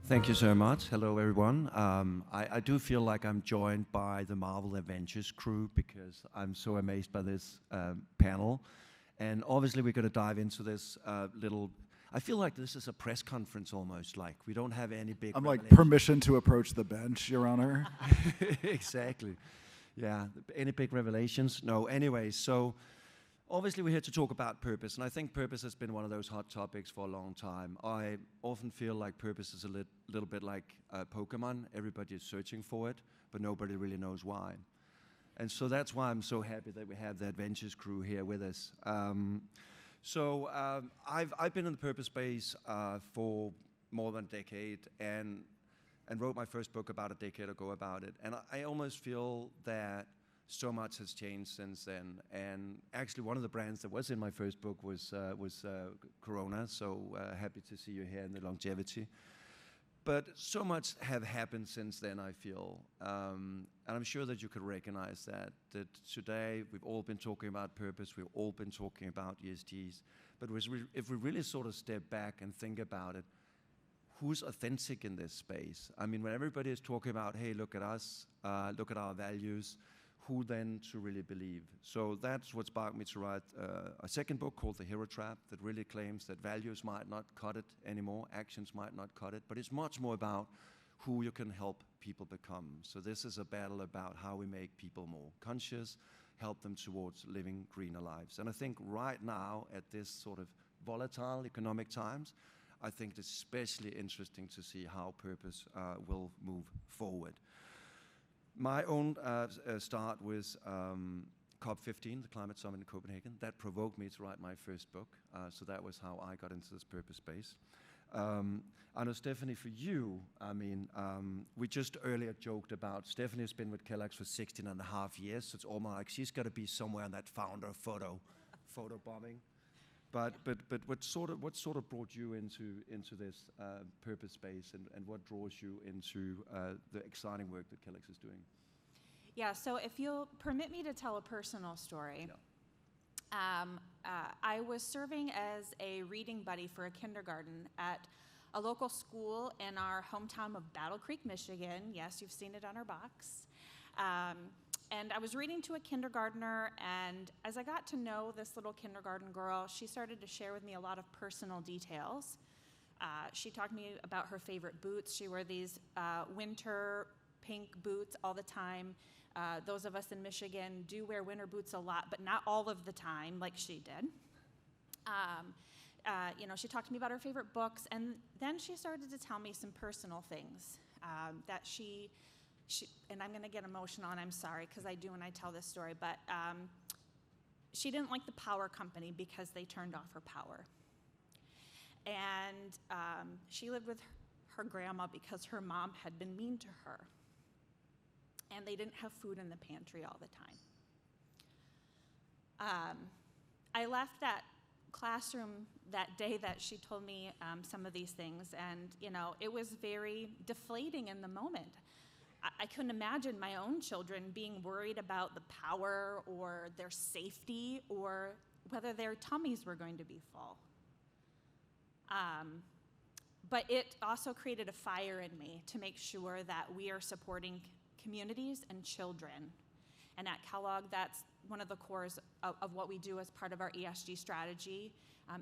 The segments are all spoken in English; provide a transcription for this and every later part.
Thank you so much. Hello, everyone. I do feel like I'm joined by the Marvel Avengers crew because I'm so amazed by this panel. And obviously, we're going to dive into this little. I feel like this is a press conference almost. Like we don't have any big. I'm like permission to approach the bench, Your Honor. Exactly. Yeah. Any big revelations? No. Anyway, so. Obviously, we're here to talk about purpose, and I think purpose has been one of those hot topics for a long time. I often feel like purpose is a little bit like Pokemon. Everybody is searching for it, but nobody really knows why. And so that's why I'm so happy that we have the Adventures crew here with us. I've been in the purpose space for more than a decade, and wrote my first book about a decade ago about it. And I almost feel that so much has changed since then, and actually one of the brands that was in my first book was Corona, so happy to see you here in the longevity. But so much have happened since then, I feel, and I'm sure that you could recognize that today we've all been talking about purpose, we've all been talking about ESGs, but if we really sort of step back and think about it, who's authentic in this space? I mean, when everybody is talking about, hey, look at us, look at our values, who then to really believe? So that's what sparked me to write a second book called The Hero Trap that really claims that values might not cut it anymore, actions might not cut it, but it's much more about who you can help people become. So this is a battle about how we make people more conscious, help them towards living greener lives. And I think right now, at this sort of volatile economic times, I think it's especially interesting to see how purpose will move forward. My own start was COP15, the climate summit in Copenhagen. That provoked me to write my first book. So that was how I got into this purpose space. I know, Stephanie, for you, I mean, we just earlier joked about Stephanie's been with Kellogg's for 16 and a half years. So it's almost like she's got to be somewhere in that founder photo bombing. But what sort of brought you into this purpose space, and what draws you into the exciting work that Kellogg's is doing? Yeah, so if you'll permit me to tell a personal story. Yeah. I was serving as a reading buddy for a kindergarten at a local school in our hometown of Battle Creek, Michigan. Yes, you've seen it on our box. And I was reading to a kindergartner, and as I got to know this little kindergarten girl, she started to share with me a lot of personal details. She talked to me about her favorite boots. She wore these winter pink boots all the time. Those of us in Michigan do wear winter boots a lot, but not all of the time like she did. She talked to me about her favorite books, and then she started to tell me some personal things that she and I'm going to get emotional, and I'm sorry, because I do when I tell this story, but she didn't like the power company because they turned off her power. And she lived with her grandma because her mom had been mean to her. And they didn't have food in the pantry all the time. I left that classroom that day that she told me some of these things, and it was very deflating in the moment. I couldn't imagine my own children being worried about the power or their safety or whether their tummies were going to be full. But it also created a fire in me to make sure that we are supporting communities and children. And at Kellogg, that's one of the cores of what we do as part of our ESG strategy,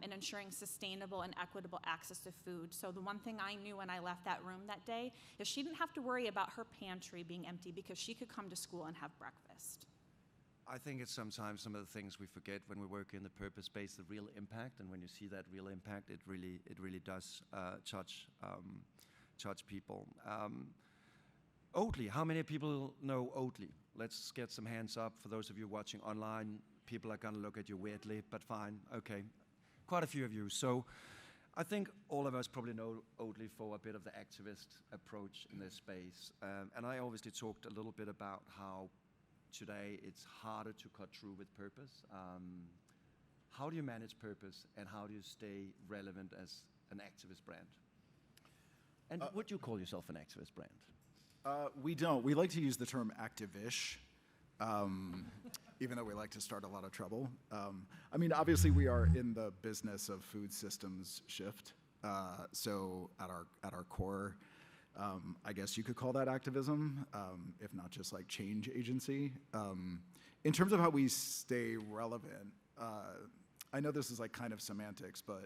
and ensuring sustainable and equitable access to food. So the one thing I knew when I left that room that day is she didn't have to worry about her pantry being empty because she could come to school and have breakfast. I think it's sometimes some of the things we forget when we work in the purpose space, the real impact, and when you see that real impact, it really does touch people. Oatly, how many people know Oatly? Let's get some hands up. For those of you watching online, people are going to look at you weirdly, but fine, okay. Quite a few of you. So I think all of us probably know Oatly for a bit of the activist approach in this space. And I obviously talked a little bit about how today it's harder to cut through with purpose. How do you manage purpose, and how do you stay relevant as an activist brand? And would you call yourself an activist brand? We don't. We like to use the term active-ish, even though we like to start a lot of trouble. I mean, obviously, we are in the business of food systems shift. So at our core, I guess you could call that activism, if not just like change agency. In terms of how we stay relevant, I know this is like kind of semantics, but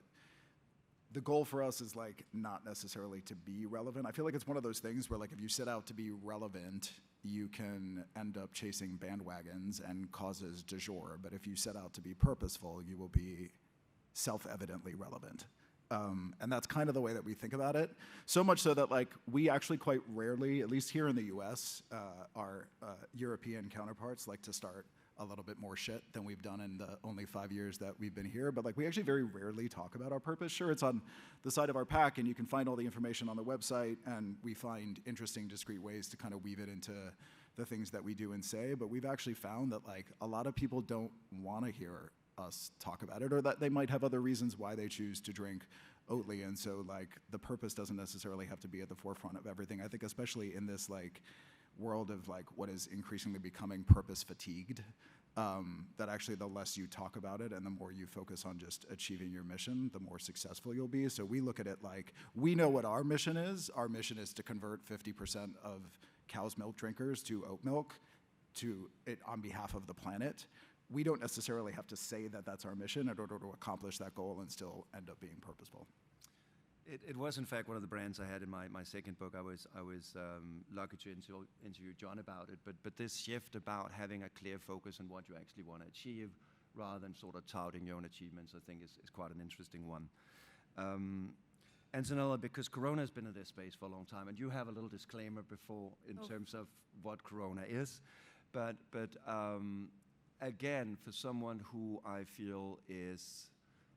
the goal for us is like not necessarily to be relevant. I feel like it's one of those things where like if you set out to be relevant, you can end up chasing bandwagons and causes du jour. But if you set out to be purposeful, you will be self-evidently relevant. And that's kind of the way that we think about it. So much so that like we actually quite rarely, at least here in the US, our European counterparts like to start a little bit more shit than we've done in the only 5 years that we've been here. But like we actually very rarely talk about our purpose. Sure, it's on the side of our pack and you can find all the information on the website, and we find interesting, discrete ways to kind of weave it into the things that we do and say. But we've actually found that like a lot of people don't want to hear us talk about it, or that they might have other reasons why they choose to drink Oatly. And so like the purpose doesn't necessarily have to be at the forefront of everything. I think especially in this like world of like what is increasingly becoming purpose fatigued, that actually the less you talk about it and the more you focus on just achieving your mission, the more successful you'll be. So we look at it like, we know what our mission is. Our mission is to convert 50% of cow's milk drinkers to oat milk on behalf of the planet. We don't necessarily have to say that that's our mission in order to accomplish that goal and still end up being purposeful. It was in fact one of the brands I had in my second book. I was lucky to interview John about it. But this shift about having a clear focus on what you actually want to achieve, rather than sort of touting your own achievements, I think is quite an interesting one. And Zanella, because Corona has been in this space for a long time, and you have a little disclaimer before in terms of what Corona is, but again, for someone who I feel is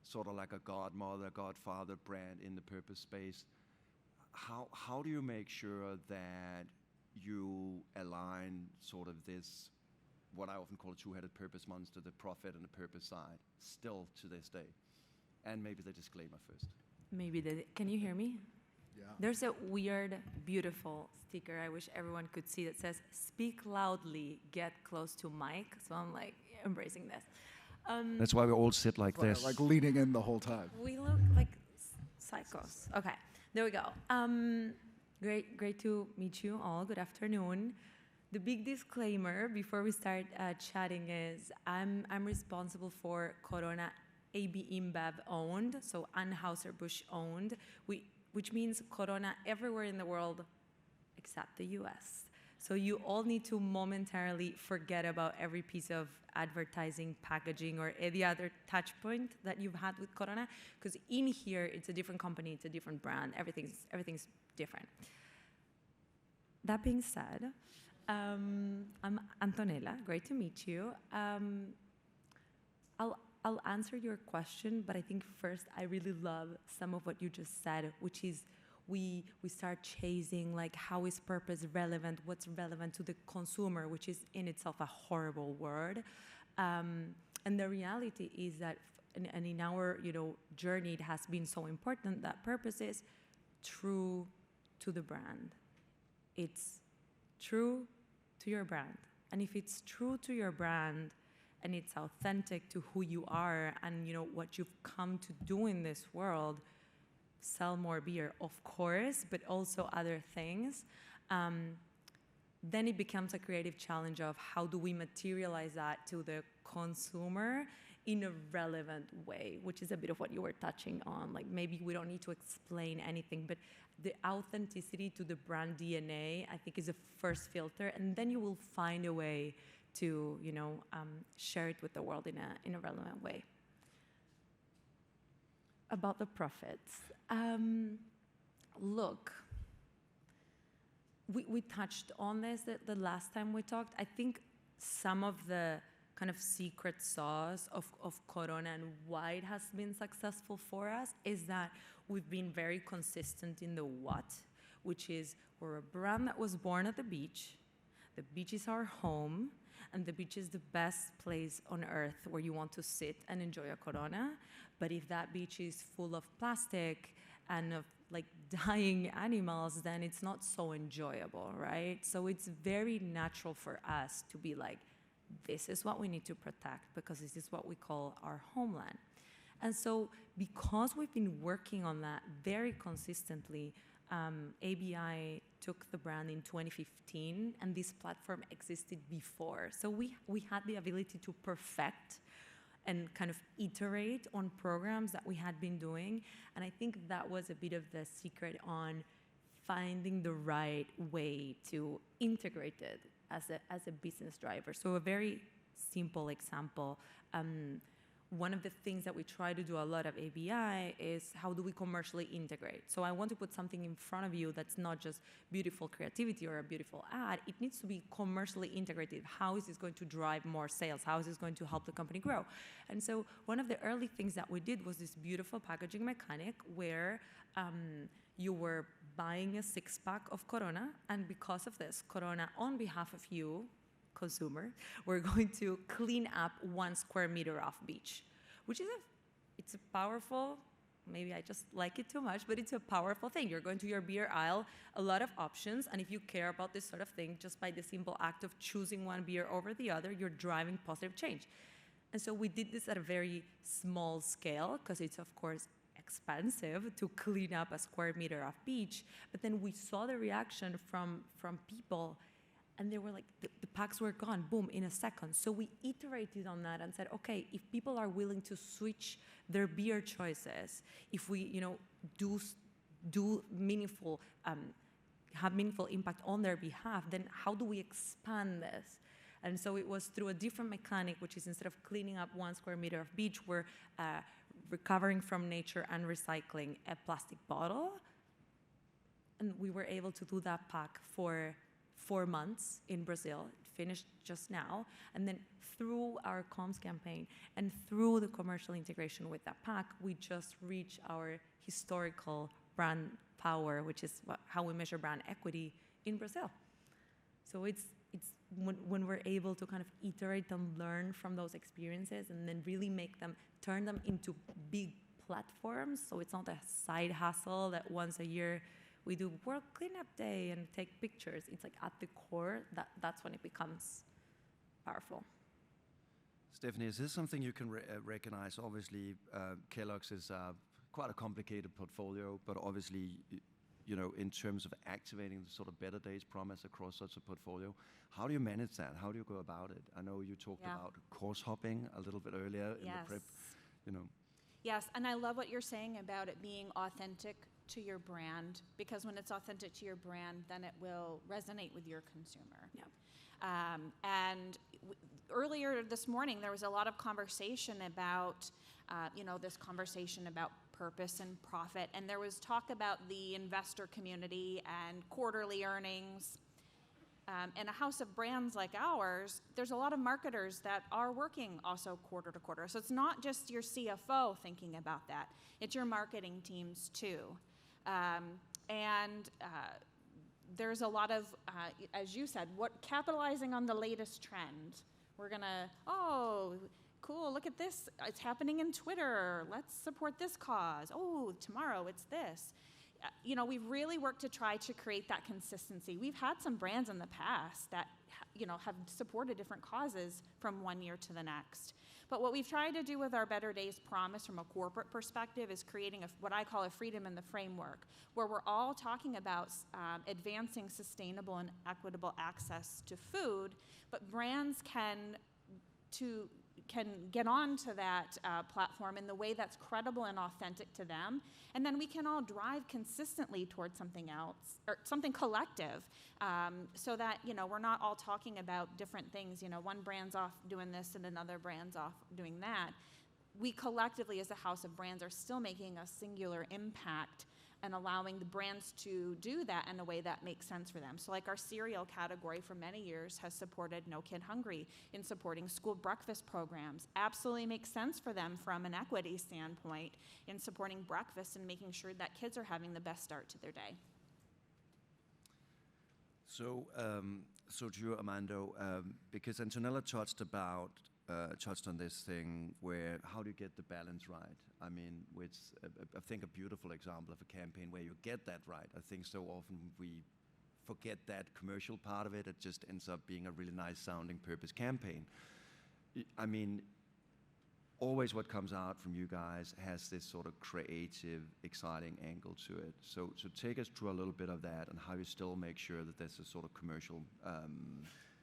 sort of like a godmother, godfather brand in the purpose space, how do you make sure that you align sort of this, what I often call a two-headed purpose monster, the profit and the purpose side, still to this day? And maybe the disclaimer first. Can you hear me? Yeah. There's a weird, beautiful sticker I wish everyone could see that says, "Speak loudly, get close to mic." So I'm like embracing this. That's why we all sit like this. Like leaning in the whole time. We look like psychos. Okay, there we go. Great to meet you all. Good afternoon. The big disclaimer before we start chatting is I'm responsible for Corona AB InBev owned, so Anheuser-Busch owned, which means Corona everywhere in the world except the US. So you all need to momentarily forget about every piece of advertising, packaging, or any other touch point that you've had with Corona, because in here, it's a different company, it's a different brand, everything's different. That being said, I'm Antonella, great to meet you. I'll answer your question, but I think first I really love some of what you just said, which is we start chasing like how is purpose relevant, what's relevant to the consumer, which is in itself a horrible word. And the reality is that, and in our journey, it has been so important that purpose is true to the brand. It's true to your brand. And if it's true to your brand and it's authentic to who you are and what you've come to do in this world, sell more beer, of course, but also other things, then it becomes a creative challenge of how do we materialize that to the consumer in a relevant way, which is a bit of what you were touching on. Like maybe we don't need to explain anything, but the authenticity to the brand DNA, I think, is a first filter, and then you will find a way to share it with the world in a relevant way. About the profits. Look, we touched on this the last time we talked. I think some of the kind of secret sauce of Corona and why it has been successful for us is that we've been very consistent in the what, which is we're a brand that was born at the beach. The beach is our home, and the beach is the best place on earth where you want to sit and enjoy a Corona. But if that beach is full of plastic and of like dying animals, then it's not so enjoyable, right? So it's very natural for us to be like, this is what we need to protect because this is what we call our homeland. And so because we've been working on that very consistently, ABI took the brand in 2015, and this platform existed before. So we had the ability to perfect and kind of iterate on programs that we had been doing. And I think that was a bit of the secret on finding the right way to integrate it as a business driver. So a very simple example. One of the things that we try to do a lot of ABI is how do we commercially integrate? So I want to put something in front of you that's not just beautiful creativity or a beautiful ad. It needs to be commercially integrated. How is this going to drive more sales? How is this going to help the company grow? And so one of the early things that we did was this beautiful packaging mechanic where you were buying a six-pack of Corona, and because of this, Corona, on behalf of you, consumer, we're going to clean up 1 square meter of beach, which is it's a powerful, maybe I just like it too much, but it's a powerful thing. You're going to your beer aisle, a lot of options, and if you care about this sort of thing, just by the simple act of choosing one beer over the other, you're driving positive change. And so we did this at a very small scale, because it's of course expensive to clean up a square meter of beach, but then we saw the reaction from people. And they were like, the packs were gone, boom, in a second. So we iterated on that and said, okay, if people are willing to switch their beer choices, if we, do meaningful, have meaningful impact on their behalf, then how do we expand this? And so it was through a different mechanic, which is instead of cleaning up 1 square meter of beach, we're recovering from nature and recycling a plastic bottle. And we were able to do that pack for 4 months in Brazil. It finished just now. And then through our comms campaign and through the commercial integration with that pack, we just reached our historical brand power, which is how we measure brand equity in Brazil. So it's when we're able to kind of iterate and learn from those experiences and then really turn them into big platforms. So it's not a side hustle that once a year we do World Cleanup Day and take pictures. It's like at the core, that's when it becomes powerful. Stephanie, is this something you can recognize? Obviously, Kellogg's is quite a complicated portfolio, but obviously, in terms of activating the sort of Better Days promise across such a portfolio, how do you manage that? How do you go about it? I know you talked about course hopping a little bit earlier in the prep. Yes, and I love what you're saying about it being authentic to your brand, because when it's authentic to your brand, then it will resonate with your consumer. Yeah. Earlier this morning, there was a lot of conversation about, this conversation about purpose and profit, and there was talk about the investor community and quarterly earnings. In a house of brands like ours, there's a lot of marketers that are working also quarter to quarter. So it's not just your CFO thinking about that, it's your marketing teams too. There's a lot of, as you said, capitalizing on the latest trend. We're gonna, oh, cool, look at this. It's happening in Twitter. Let's support this cause. Oh, tomorrow it's this. We've really worked to try to create that consistency. We've had some brands in the past that, have supported different causes from one year to the next. But what we've tried to do with our Better Days promise from a corporate perspective is creating what I call a freedom in the framework, where we're all talking about advancing sustainable and equitable access to food, but brands can get onto that platform in the way that's credible and authentic to them, and then we can all drive consistently towards something else, or something collective, so that, we're not all talking about different things. One brand's off doing this and another brand's off doing that. We collectively, as a house of brands, are still making a singular impact and allowing the brands to do that in a way that makes sense for them. So like our cereal category for many years has supported No Kid Hungry in supporting school breakfast programs. Absolutely makes sense for them from an equity standpoint in supporting breakfast and making sure that kids are having the best start to their day. So to you, Armando, because Antonella touched on this thing where how do you get the balance right? I mean, which I think a beautiful example of a campaign where you get that right. I think so often we forget that commercial part of it. It just ends up being a really nice sounding purpose campaign. I mean, always what comes out from you guys has this sort of creative, exciting angle to it. So take us through a little bit of that and how you still make sure that there's a sort of commercial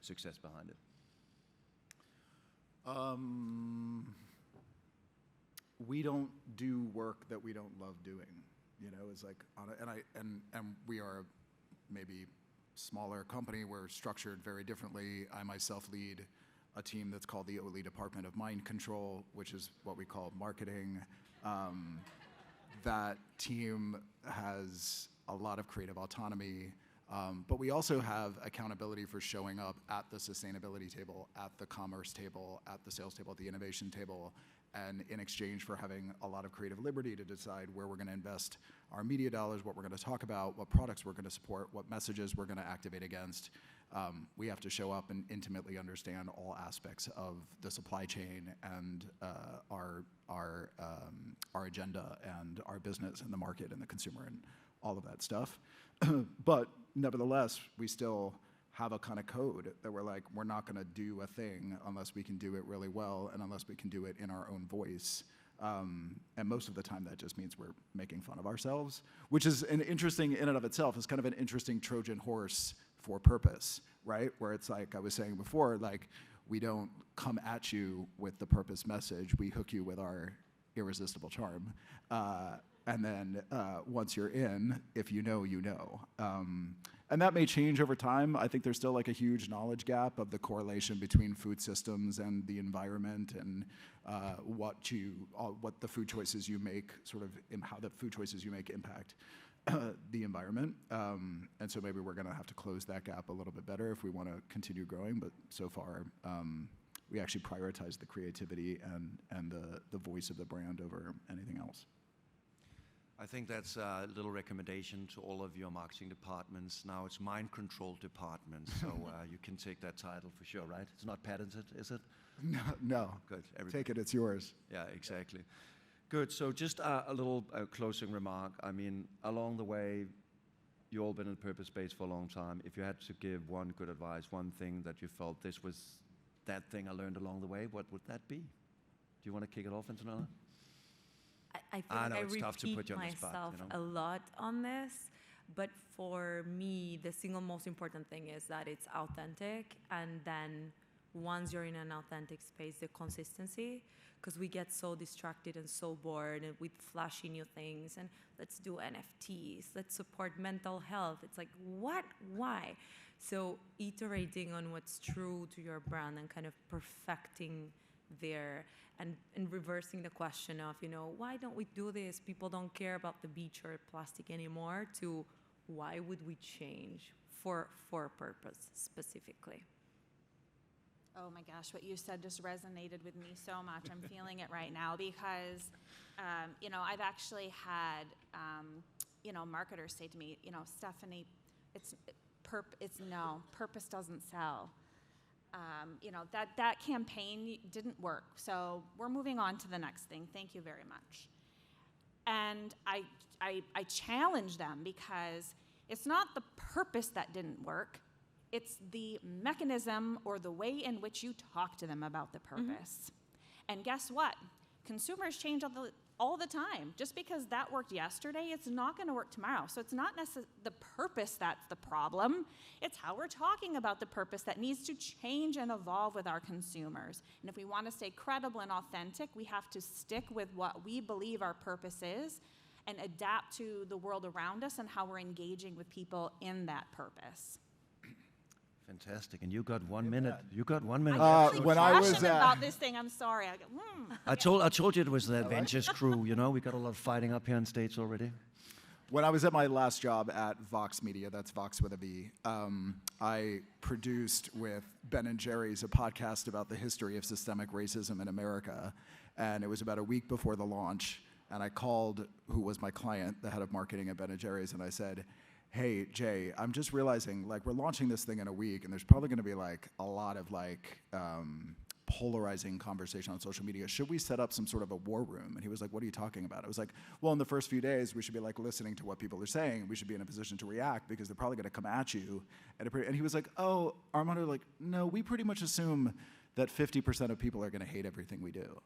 success behind it. We don't do work that we don't love doing. You know, it's like, and we are maybe smaller company. We're structured very differently. I myself lead a team that's called the Oli Department of Mind Control, which is what we call marketing. That team has a lot of creative autonomy, but we also have accountability for showing up at the sustainability table, at the commerce table, at the sales table, at the innovation table, and in exchange for having a lot of creative liberty to decide where we're going to invest our media dollars, what we're going to talk about, what products we're going to support, what messages we're going to activate against. We have to show up and intimately understand all aspects of the supply chain and our agenda and our business and the market and the consumer and all of that stuff. But nevertheless, we still have a kind of code that we're like, we're not going to do a thing unless we can do it really well and unless we can do it in our own voice. And most of the time that just means we're making fun of ourselves, which is an interesting in and of itself. It's kind of an interesting Trojan horse for purpose, right? Where it's like I was saying before, like we don't come at you with the purpose message. We hook you with our irresistible charm. And then once you're in, if you know, you know. And that may change over time. I think there's still like a huge knowledge gap of the correlation between food systems and the environment and what the food choices you make how the food choices you make impact the environment. And so maybe we're gonna have to close that gap a little bit better if we wanna continue growing, but so far, we actually prioritize the creativity and the voice of the brand over anything else. I think that's a little recommendation to all of your marketing departments. Now it's mind control department, so you can take that title for sure, right? It's not patented, is it? No. Good. Take it, it's yours. Yeah, exactly. Good. So just a little closing remark. I mean, along the way, you've all been in the purpose space for a long time. If you had to give one good advice, one thing that you felt this was that thing I learned along the way, what would that be? Do you want to kick it off, Antonella? I I think know I it's tough to repeat put you on the spot, myself you know? a lot on this, but for me, the single most important thing is that it's authentic, and then once you're in an authentic space, the consistency, because we get so distracted and so bored and with flashy new things, and let's do NFTs, let's support mental health. It's like, what? Why? So iterating on what's true to your brand and kind of perfecting there and reversing the question of, you know, why don't we do this? People don't care about the beach or plastic anymore, to why would we change for a purpose specifically? Oh my gosh, what you said just resonated with me so much. I'm feeling it right now because, you know, I've actually had, you know, marketers say to me, you know, Stephanie, purpose doesn't sell. You know, that campaign didn't work. So we're moving on to the next thing. Thank you very much. And I challenge them because it's not the purpose that didn't work. It's the mechanism or the way in which you talk to them about the purpose. Mm-hmm. And guess what? Consumers change all the time. Just because that worked yesterday, it's not going to work tomorrow. So it's not necessarily the purpose that's the problem. It's how we're talking about the purpose that needs to change and evolve with our consumers. And if we want to stay credible and authentic, we have to stick with what we believe our purpose is and adapt to the world around us and how we're engaging with people in that purpose. Fantastic. And you got 1 minute. You got 1 minute. I'm really when I was passionate about this thing. I'm sorry. I told you it was the Adventures crew, you know? We got a lot of fighting up here on stage already. When I was at my last job at Vox Media, that's Vox with a V, I produced with Ben and Jerry's a podcast about the history of systemic racism in America. And it was about a week before the launch. And I called who was my client, the head of marketing at Ben and Jerry's, and I said, hey, Jay, I'm just realizing, like, we're launching this thing in a week, and there's probably going to be, like, a lot of, like, polarizing conversation on social media. Should we set up some sort of a war room? And he was like, what are you talking about? I was like, well, in the first few days, we should be, like, listening to what people are saying. We should be in a position to react because they're probably going to come at you. And he was like, oh, Armando, like, no, we pretty much assume that 50% of people are going to hate everything we do.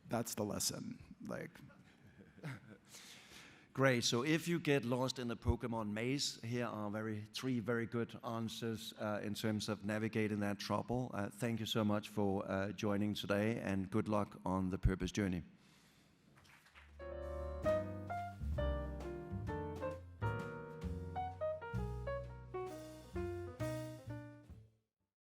that's the lesson. Like, Great. So if you get lost in the Pokemon maze, here are three very good answers in terms of navigating that trouble. Thank you so much for joining today, and good luck on the purpose journey.